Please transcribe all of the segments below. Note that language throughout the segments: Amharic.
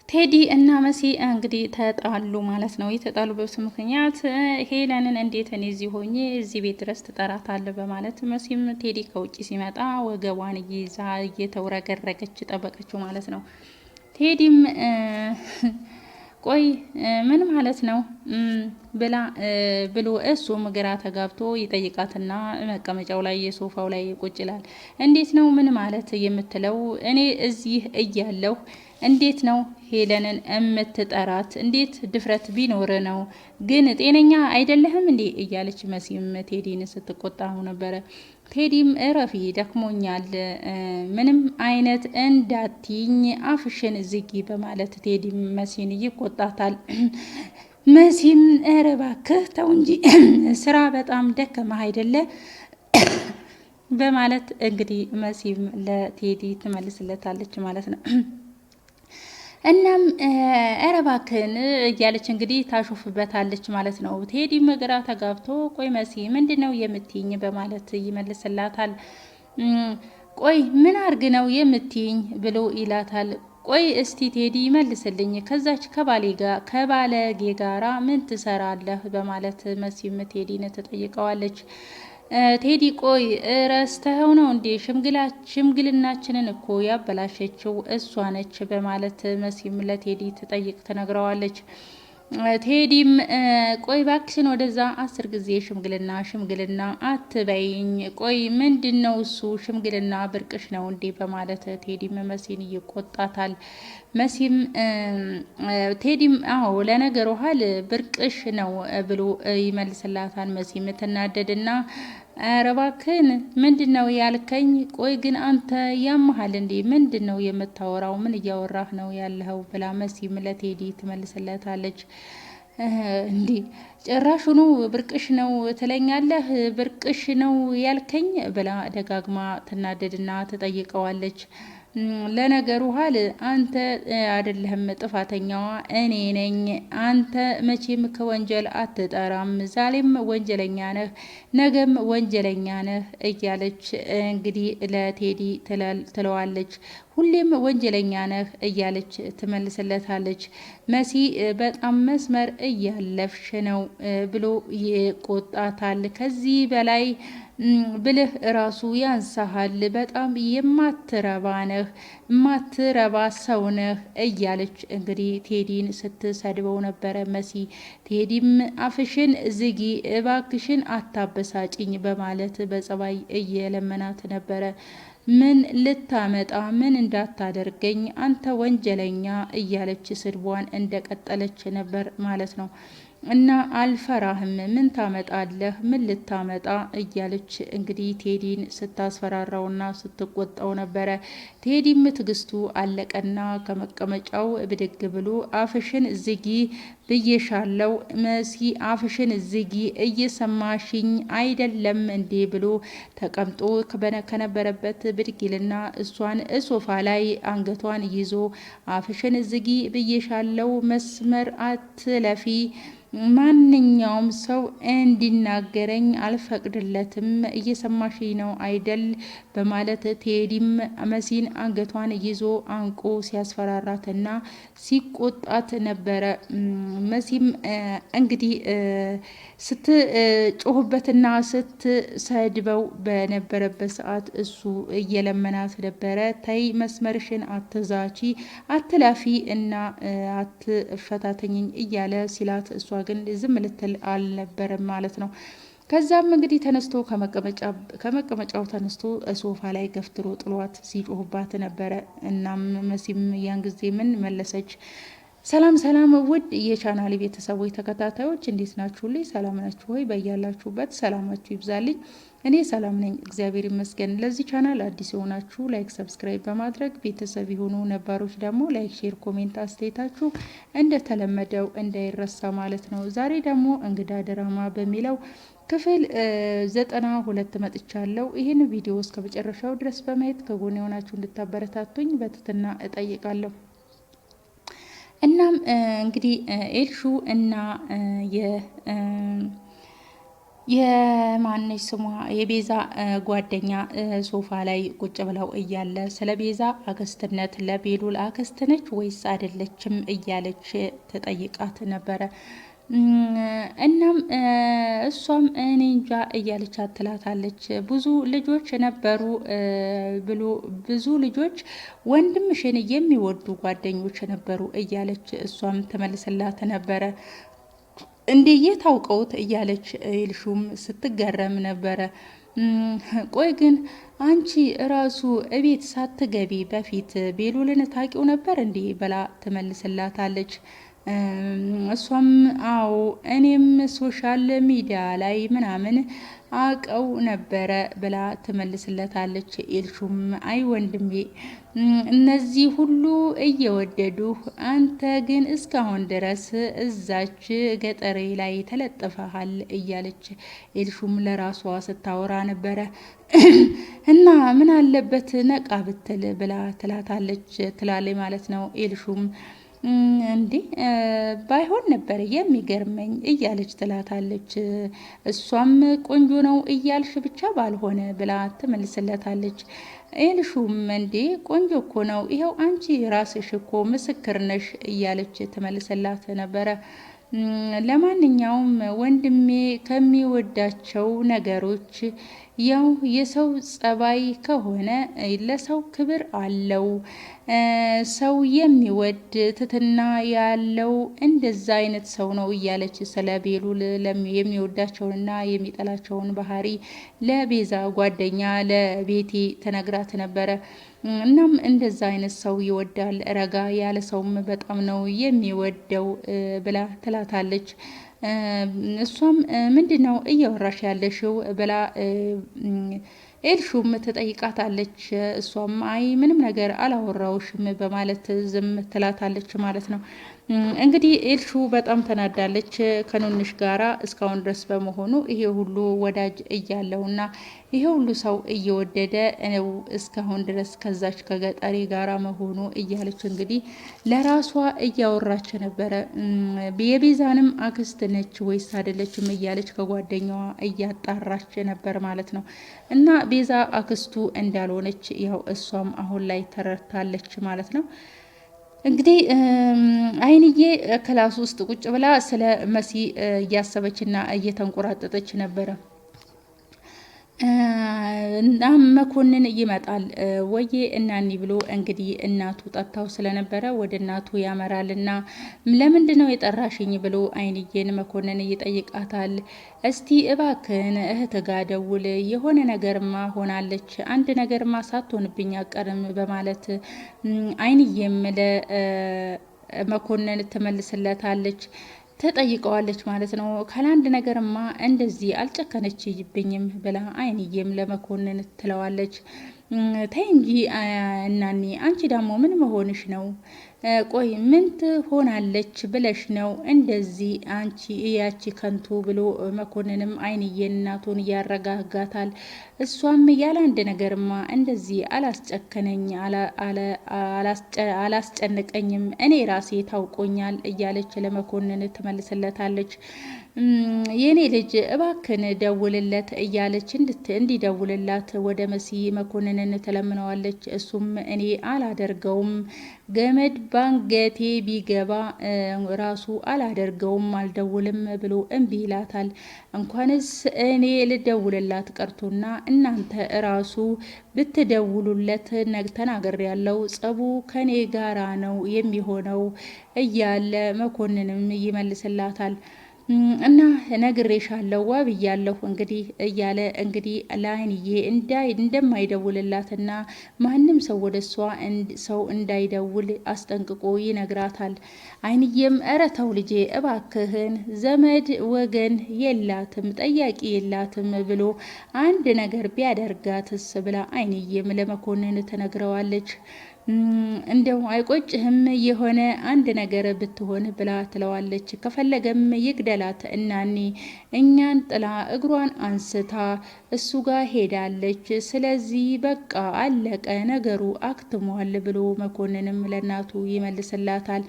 ቴዲ እና መሲ እንግዲህ ተጣሉ ማለት ነው። የተጣሉበት ምክንያት ሄለንን እንዴት እኔ እዚህ ሆኜ እዚህ ቤት ድረስ ትጠራታለህ በማለት መሲም ቴዲ ከውጭ ሲመጣ ወገቧን ይዛ እየተውረገረገች ጠበቀችው ማለት ነው። ቴዲም ቆይ ምን ማለት ነው ብላ ብሎ እሱም ግራ ተጋብቶ ይጠይቃትና መቀመጫው ላይ የሶፋው ላይ ቁጭ ይላል። እንዴት ነው ምን ማለት የምትለው? እኔ እዚህ እያለሁ እንዴት ነው ሄለንን እምትጠራት? እንዴት ድፍረት ቢኖር ነው? ግን ጤነኛ አይደለህም እንዴ እያለች መሲም ቴዲን ስትቆጣው ነበረ። ቴዲም እረፊ ደክሞኛል፣ ምንም አይነት እንዳትይኝ አፍሽን ዝጊ በማለት ቴዲም መሲን ይቆጣታል። መሲም ኧረ እባክህ ተው እንጂ ስራ በጣም ደከመህ አይደለ በማለት እንግዲህ መሲም ለቴዲ ትመልስለታለች ማለት ነው። እናም ኧረ እባክህን እያለች እንግዲህ ታሾፍበታለች ማለት ነው። ቴዲም ግራ ተጋብቶ ቆይ መሲ ምንድን ነው የምትይኝ በማለት ይመልስላታል። ቆይ ምን አርግ ነው የምትይኝ ብሎ ይላታል። ቆይ እስቲ ቴዲ ይመልስልኝ ከዛች ከባለጌ ጋራ ምን ትሰራለህ በማለት መሲም ቴዲን ትጠይቀዋለች። ቴዲ ቆይ ረስተኸው ነው እንዴ? ሽምግልናችንን እኮ ያበላሸችው እሷ ነች በማለት መሲም ለቴዲ ትነግረዋለች። ቴዲም ቆይ ባክሽን ወደዛ 10 ጊዜ ሽምግልና አትበይኝ። ቆይ ምንድን ነው እሱ ሽምግልና ብርቅሽ ነው እንዴ በማለት ቴዲም መሲን ይቆጣታል። መሲም ቴዲም አዎ ለነገሩ ሀል ብርቅሽ ነው ብሎ ይመልስላታል። መሲም ትናደድና ኧረ እባክህን ምንድን ነው ያልከኝ? ቆይ ግን አንተ ያመሃል እንዴ? ምንድን ነው የምታወራው? ምን እያወራህ ነው ያለኸው? ብላ መሲም ለቴዲ ትመልስለታለች። እንዴ ጭራሹኑ ብርቅሽ ነው ትለኛለህ? ብርቅሽ ነው ያልከኝ? ብላ ደጋግማ ትናደድና ትጠይቀዋለች። ለነገሩ ሀል አንተ አይደለህም ጥፋተኛዋ እኔ ነኝ። አንተ መቼም ከወንጀል አትጠራም። ዛሬም ወንጀለኛ ነህ፣ ነገም ወንጀለኛ ነህ እያለች እንግዲህ ለቴዲ ትለዋለች። ሁሌም ወንጀለኛ ነህ እያለች ትመልስለታለች። መሲ በጣም መስመር እያለፍሽ ነው ብሎ ይቆጣታል። ከዚህ በላይ ብልህ ራሱ ያንሳሃል፣ በጣም የማትረባ ነህ፣ የማትረባ ሰው ነህ እያለች እንግዲህ ቴዲን ስትሰድበው ነበረ መሲ። ቴዲም አፍሽን ዝጊ እባክሽን አታበሳጭኝ በማለት በጸባይ እየለመናት ነበረ። ምን ልታመጣ ምን እንዳታደርገኝ አንተ ወንጀለኛ እያለች ስድቧን እንደቀጠለች ነበር ማለት ነው። እና አልፈራህም፣ ምን ታመጣለህ? ምን ልታመጣ እያለች እንግዲህ ቴዲን ስታስፈራራውና ስትቆጣው ነበረ። ቴዲም ትግስቱ አለቀና ከመቀመጫው ብድግ ብሎ አፍሽን ዝጊ ብዬሻለው መሲ፣ አፍሽን ዝጊ እየሰማሽኝ አይደለም እንዴ ብሎ ተቀምጦ ከነበረበት ብድጊልና እሷን ሶፋ ላይ አንገቷን ይዞ አፍሽን ዝጊ ብዬሻለው፣ መስመር አትለፊ፣ ማንኛውም ሰው እንዲናገረኝ አልፈቅድለትም፣ እየሰማሽ ነው አይደል በማለት ቴዲም መሲን አንገቷን ይዞ አንቆ ሲያስፈራራትና ሲቆጣት ነበረ። መሲም እንግዲህ ስትጮህበትና ስትሰድበው በነበረበት ሰዓት እሱ እየለመናት ነበረ። ተይ መስመርሽን አትዛቺ፣ አትላፊ እና አትፈታተኝኝ እያለ ሲላት እሷ ግን ዝም ልትል አልነበረም ማለት ነው። ከዛም እንግዲህ ተነስቶ ከመቀመጫው ተነስቶ ሶፋ ላይ ገፍትሮ ጥሏት ሲጮህባት ነበረ። እናም መሲም ያን ጊዜ ምን መለሰች? ሰላም ሰላም ውድ የቻናል ቤተሰቦች ተከታታዮች እንዴት ናችሁልኝ? ሰላም ናችሁ ሆይ? በያላችሁበት ሰላማችሁ ይብዛልኝ። እኔ ሰላም ነኝ እግዚአብሔር ይመስገን። ለዚህ ቻናል አዲስ የሆናችሁ ላይክ፣ ሰብስክራይብ በማድረግ ቤተሰብ የሆኑ ነባሮች ደግሞ ላይክ፣ ሼር፣ ኮሜንት አስተያየታችሁ እንደተለመደው እንዳይረሳ ማለት ነው። ዛሬ ደግሞ እንግዳ ድራማ በሚለው ክፍል 92 መጥቻለሁ። ይህን ቪዲዮ እስከ መጨረሻው ድረስ በማየት ከጎን የሆናችሁ እንድታበረታቱኝ በትህትና እጠይቃለሁ። እናም እንግዲህ ኤልሹ እና የማነች ስሟ የቤዛ ጓደኛ ሶፋ ላይ ቁጭ ብለው እያለ ስለ ቤዛ አክስትነት ለቤሉል አክስት ነች ወይስ አይደለችም እያለች ተጠይቃት ነበረ። እናም እሷም እኔ እንጃ እያለች አትላታለች። ብዙ ልጆች ነበሩ ብሎ ብዙ ልጆች ወንድምሽን የሚወዱ ጓደኞች ነበሩ እያለች እሷም ትመልስላት ነበረ። እንዴ የታውቀውት እያለች ኤልሹም ስትገረም ነበረ። ቆይ ግን አንቺ እራሱ እቤት ሳትገቢ በፊት ቤሉልን ታውቂው ነበር እንዴ ብላ ትመልስላታለች። እሷም አዎ እኔም ሶሻል ሚዲያ ላይ ምናምን አቀው ነበረ ብላ ትመልስለታለች። ኤልሹም አይ ወንድሜ እነዚህ ሁሉ እየወደዱ አንተ ግን እስካሁን ድረስ እዛች ገጠሬ ላይ ተለጥፈሃል እያለች ኤልሹም ለራሷ ስታወራ ነበረ። እና ምን አለበት ነቃ ብትል ብላ ትላለች ማለት ነው። ኤልሹም እንዴ ባይሆን ነበር የሚገርመኝ እያለች ትላታለች። እሷም ቆንጆ ነው እያልሽ ብቻ ባልሆነ ብላ ትመልስለታለች። ኤልሹም እንዴ ቆንጆ እኮ ነው ይኸው አንቺ ራስሽ እኮ ምስክር ነሽ እያለች ትመልስላት ነበረ። ለማንኛውም ወንድሜ ከሚወዳቸው ነገሮች ያው የሰው ጸባይ ከሆነ ለሰው ክብር አለው። ሰው የሚወድ ትትና ያለው እንደዛ አይነት ሰው ነው እያለች ስለ ቤሉል የሚወዳቸውንና የሚጠላቸውን ባህሪ ለቤዛ ጓደኛ ለቤቲ ተነግራት ነበረ። እናም እንደዛ አይነት ሰው ይወዳል፣ ረጋ ያለ ሰውም በጣም ነው የሚወደው ብላ ትላታለች። እሷም ምንድን ነው እያወራሽ ያለሽው ብላ ኤልሹም ትጠይቃታለች። እሷም አይ ምንም ነገር አላወራውሽም በማለት ዝም ትላታለች ማለት ነው። እንግዲህ ኤልሹ በጣም ተናዳለች ከኑንሽ ጋራ እስካሁን ድረስ በመሆኑ ይሄ ሁሉ ወዳጅ እያለውና ይሄ ሁሉ ሰው እየወደደ ነው እስካሁን ድረስ ከዛች ከገጠሬ ጋራ መሆኑ እያለች እንግዲህ ለራሷ እያወራች ነበረ። የቤዛንም አክስት ነች ወይስ አይደለችም እያለች ከጓደኛዋ እያጣራች ነበር ማለት ነው። እና ቤዛ አክስቱ እንዳልሆነች ያው እሷም አሁን ላይ ተረድታለች ማለት ነው። እንግዲህ አይንዬ ክላስ ውስጥ ቁጭ ብላ ስለ መሲ እያሰበችና እየተንቆራጠጠች ነበረ። እና መኮንን ይመጣል ወዬ እናኒ ብሎ እንግዲህ እናቱ ጠጥታው ስለነበረ ወደ እናቱ ያመራልና ለምንድን ነው የጠራሽኝ ብሎ አይንዬን መኮንን ይጠይቃታል። እስቲ እባክን እህት ጋ ደውል፣ የሆነ ነገርማ ሆናለች፣ አንድ ነገርማ ሳትሆንብኝ አቀርም በማለት አይንዬም ለመኮንን ትመልስለታለች። ትጠይቀዋለች ማለት ነው። ካላንድ ነገርማ እንደዚህ አልጨከነችብኝም ብላ አይንዬም ለመኮንን ትለዋለች። ተይ እንጂ እናኔ አንቺ ደግሞ ምን መሆንሽ ነው? ቆይ ምን ትሆናለች ብለሽ ነው እንደዚህ አንቺ እያቺ ከንቱ ብሎ መኮንንም አይንዬ እናቱን ያረጋጋታል። እሷም ያለ አንድ ነገርማ እንደዚህ አላስጨከነኝ አላስጨነቀኝም እኔ ራሴ ታውቆኛል እያለች ለመኮንን ትመልስለታለች። የኔ ልጅ እባክን ደውልለት እያለች እንዲደውልላት ወደ መሲ መኮንንን ትለምነዋለች። እሱም እኔ አላደርገውም ገመድ ባንገቴ ቢገባ ራሱ አላደርገውም አልደውልም ብሎ እምቢ ይላታል። እንኳንስ እኔ ልደውልላት ቀርቶና እናንተ ራሱ ብትደውሉለት ተናገር ያለው ጸቡ ከኔ ጋራ ነው የሚሆነው እያለ መኮንንም ይመልስላታል። እና ነግሬሻለሁ ዋብያለሁ እንግዲህ እያለ እንግዲህ ለአይንዬ እንደማይደውልላትና ማንም ሰው ወደ እሷ ሰው እንዳይደውል አስጠንቅቆ ይነግራታል። አይንዬም እረ ተው ልጄ እባክህን ዘመድ ወገን የላትም ጠያቂ የላትም ብሎ አንድ ነገር ቢያደርጋትስ ብላ አይንዬም ለመኮንን ትነግረዋለች። እንደው አይቆጭህም የሆነ አንድ ነገር ብትሆን ብላ ትለዋለች። ከፈለገም ይግደላት እናኔ እኛን ጥላ እግሯን አንስታ እሱ ጋር ሄዳለች። ስለዚህ በቃ አለቀ ነገሩ አክትሟል ብሎ መኮንንም ለእናቱ ይመልስላታል።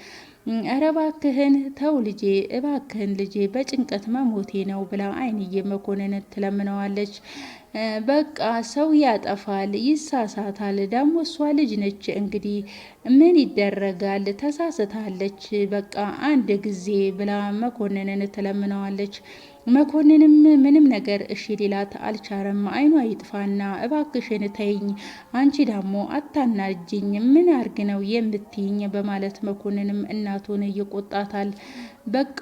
እረ እባክህን ተው ልጄ፣ እባክህን ልጄ በጭንቀት መሞቴ ነው ብላ አይንዬ መኮንን ትለምነዋለች። በቃ ሰው ያጠፋል፣ ይሳሳታል። ደግሞ እሷ ልጅ ነች እንግዲህ ምን ይደረጋል፣ ተሳስታለች። በቃ አንድ ጊዜ ብላ መኮንንን ትለምነዋለች። መኮንንም ምንም ነገር እሺ ሊላት አልቻለም። አይኗ ይጥፋና እባክሽን ተይኝ፣ አንቺ ደግሞ አታናጅኝ፣ ምን አርግ ነው የምትይኝ? በማለት መኮንንም እናቱን ይቆጣታል። በቃ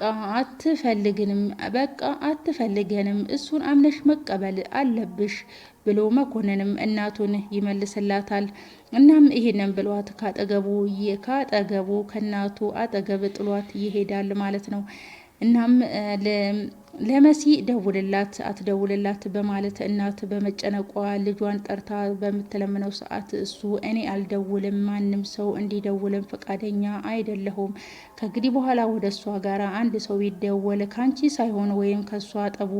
አትፈልገንም፣ እሱን አምነሽ መቀበል አለብሽ ብሎ መኮንንም እናቱን ይመልስላታል። እናም ይሄንን ብሏት ካጠገቡ ከእናቱ አጠገብ ጥሏት ይሄዳል ማለት ነው። እናም ለመሲ ደውልላት አትደውልላት በማለት እናት በመጨነቋ ልጇን ጠርታ በምትለምነው ሰዓት እሱ እኔ አልደውልም፣ ማንም ሰው እንዲደውልም ፈቃደኛ አይደለሁም። ከእንግዲህ በኋላ ወደ እሷ ጋር አንድ ሰው ይደወል ካንቺ ሳይሆን ወይም ከእሷ ጠቡ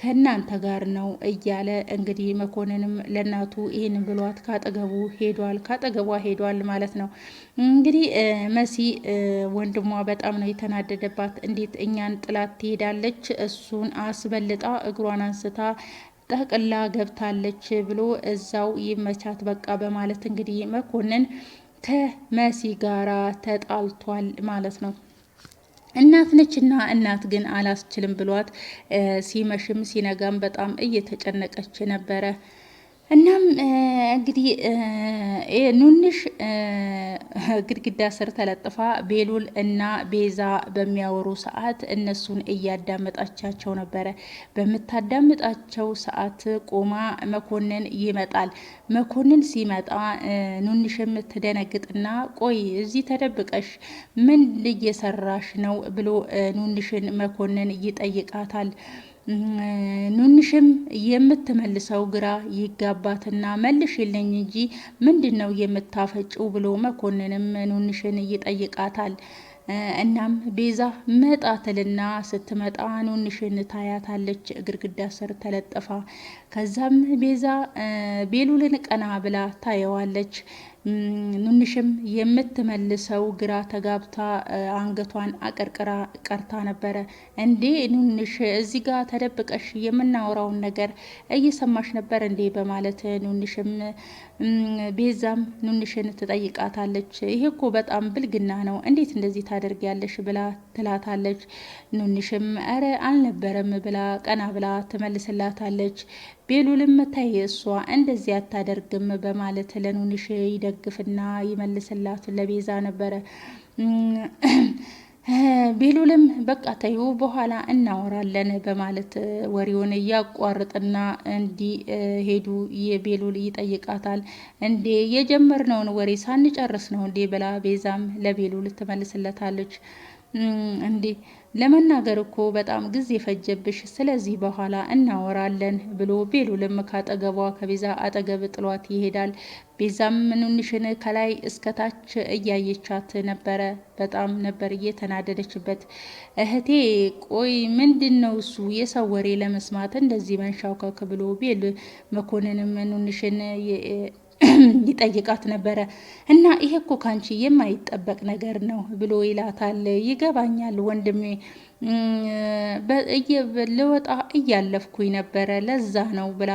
ከእናንተ ጋር ነው እያለ እንግዲህ መኮንንም ለእናቱ ይህን ብሏት ካጠገቧ ሄዷል ማለት ነው። እንግዲህ መሲ ወንድሟ በጣም ነው የተናደደባት። እንዴት እኛን ጥላት ትሄዳለች? እሱን አስበልጣ እግሯን አንስታ ጠቅላ ገብታለች ብሎ እዛው ይመቻት በቃ በማለት እንግዲህ መኮንን ከመሲ ጋራ ተጣልቷል ማለት ነው። እናት ነችና እናት ግን አላስችልም ብሏት ሲመሽም ሲነጋም በጣም እየተጨነቀች ነበረ። እናም እንግዲህ ኑንሽ ግድግዳ ስር ተለጥፋ ቤሉል እና ቤዛ በሚያወሩ ሰዓት እነሱን እያዳመጣቻቸው ነበረ። በምታዳምጣቸው ሰዓት ቆማ መኮንን ይመጣል። መኮንን ሲመጣ ኑንሽም ትደነግጥና ቆይ እዚህ ተደብቀሽ ምን እየሰራሽ ነው ብሎ ኑንሽን መኮንን ይጠይቃታል። ኑንሽም የምትመልሰው ግራ ይጋባትና መልሽልኝ እንጂ ምንድን ነው የምታፈጭው ብሎ መኮንንም ኑንሽን ይጠይቃታል። እናም ቤዛ መጣትልና ስትመጣ ኑንሽን ታያታለች ግድግዳ ስር ተለጥፋ። ከዛም ቤዛ ቤሉልን ቀና ብላ ታየዋለች። ኑንሽም የምትመልሰው ግራ ተጋብታ አንገቷን አቀርቅራ ቀርታ ነበረ። እንዴ ኑንሽ እዚህ ጋር ተደብቀሽ የምናወራውን ነገር እየሰማሽ ነበር እንዴ? በማለት ኑንሽም ቤዛም ኑንሽን ትጠይቃታለች። ይሄ እኮ በጣም ብልግና ነው፣ እንዴት እንደዚህ ታደርጊያለሽ? ብላ ትላታለች። ኑንሽም አረ አልነበረም ብላ ቀና ብላ ትመልስላታለች። ቤሉልም ታይ እሷ እንደዚህ አታደርግም በማለት ለኑንሽ ይደግፍና ይመልስላት ለቤዛ ነበረ። ቤሉልም በቃ ተይው በኋላ እናወራለን በማለት ወሬውን እያቋርጥና እንዲሄዱ የቤሉል ይጠይቃታል። እንዴ የጀመርነውን ወሬ ሳንጨርስ ነው እንዴ ብላ ቤዛም ለቤሉል ትመልስለታለች። እንዴ ለመናገር እኮ በጣም ጊዜ ፈጀብሽ፣ ስለዚህ በኋላ እናወራለን ብሎ ቤሉልም ካጠገቧ ከቤዛ አጠገብ ጥሏት ይሄዳል። ቤዛም ኑንሽን ከላይ እስከታች እያየቻት ነበረ። በጣም ነበር እየተናደደችበት። እህቴ ቆይ ምንድን ነው እሱ የሰው ወሬ ለመስማት እንደዚህ መንሻውከክ ብሎ ቤል መኮንንም ኑንሽን ይጠይቃት ነበረ። እና ይሄ እኮ ካንቺ የማይጠበቅ ነገር ነው ብሎ ይላታል። ይገባኛል ወንድሜ፣ ልወጣ እያለፍኩኝ ነበረ ለዛ ነው ብላ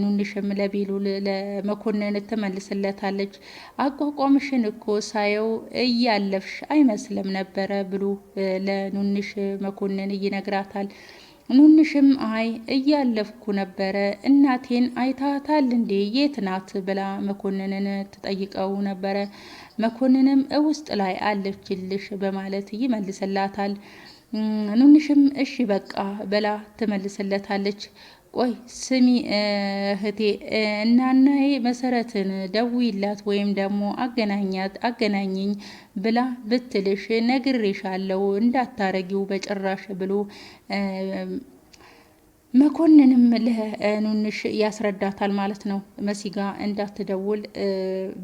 ኑንሽም ለቤሉል ለመኮንን ትመልስለታለች። አቋቋምሽን እኮ ሳየው እያለፍሽ አይመስልም ነበረ ብሎ ለኑንሽ መኮንን ይነግራታል። ኑንሽም አይ እያለፍኩ ነበረ፣ እናቴን አይታታል እንዴ የት ናት ብላ መኮንንን ትጠይቀው ነበረ። መኮንንም ውስጥ ላይ አለችልሽ በማለት ይመልስላታል። ኑንሽም እሺ በቃ ብላ ትመልስለታለች። ቆይ ስሚ እህቴ እናናዬ መሰረትን ደውይላት ወይም ደግሞ አገናኘኝ ብላ ብትልሽ ነግሬሻለሁ እንዳታረጊው በጭራሽ ብሎ መኮንንም ለኑንሽ ያስረዳታል ማለት ነው። መሲጋ እንዳትደውል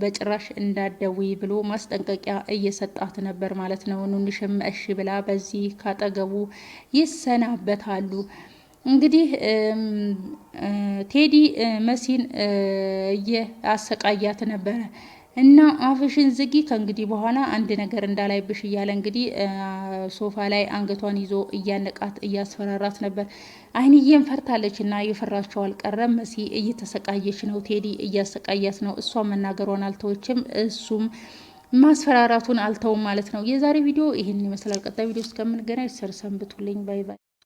በጭራሽ እንዳትደውይ ብሎ ማስጠንቀቂያ እየሰጣት ነበር ማለት ነው። ኑንሽም እሺ ብላ በዚህ ካጠገቡ ይሰናበታሉ። እንግዲህ ቴዲ መሲን እየአሰቃያት ነበረ እና አፍሽን ዝጊ ከእንግዲህ በኋላ አንድ ነገር እንዳላይብሽ እያለ እንግዲህ ሶፋ ላይ አንገቷን ይዞ እያነቃት እያስፈራራት ነበር። አይንዬም ፈርታለች እና የፈራቸው አልቀረም። መሲ እየተሰቃየች ነው፣ ቴዲ እያሰቃያት ነው። እሷ መናገሯን አልተወችም፣ እሱም ማስፈራራቱን አልተውም ማለት ነው። የዛሬ ቪዲዮ ይህን ይመስላል። ቀጣይ ቪዲዮ እስከምንገናኝ ሰር ሰንብቱልኝ። ባይ ባይ።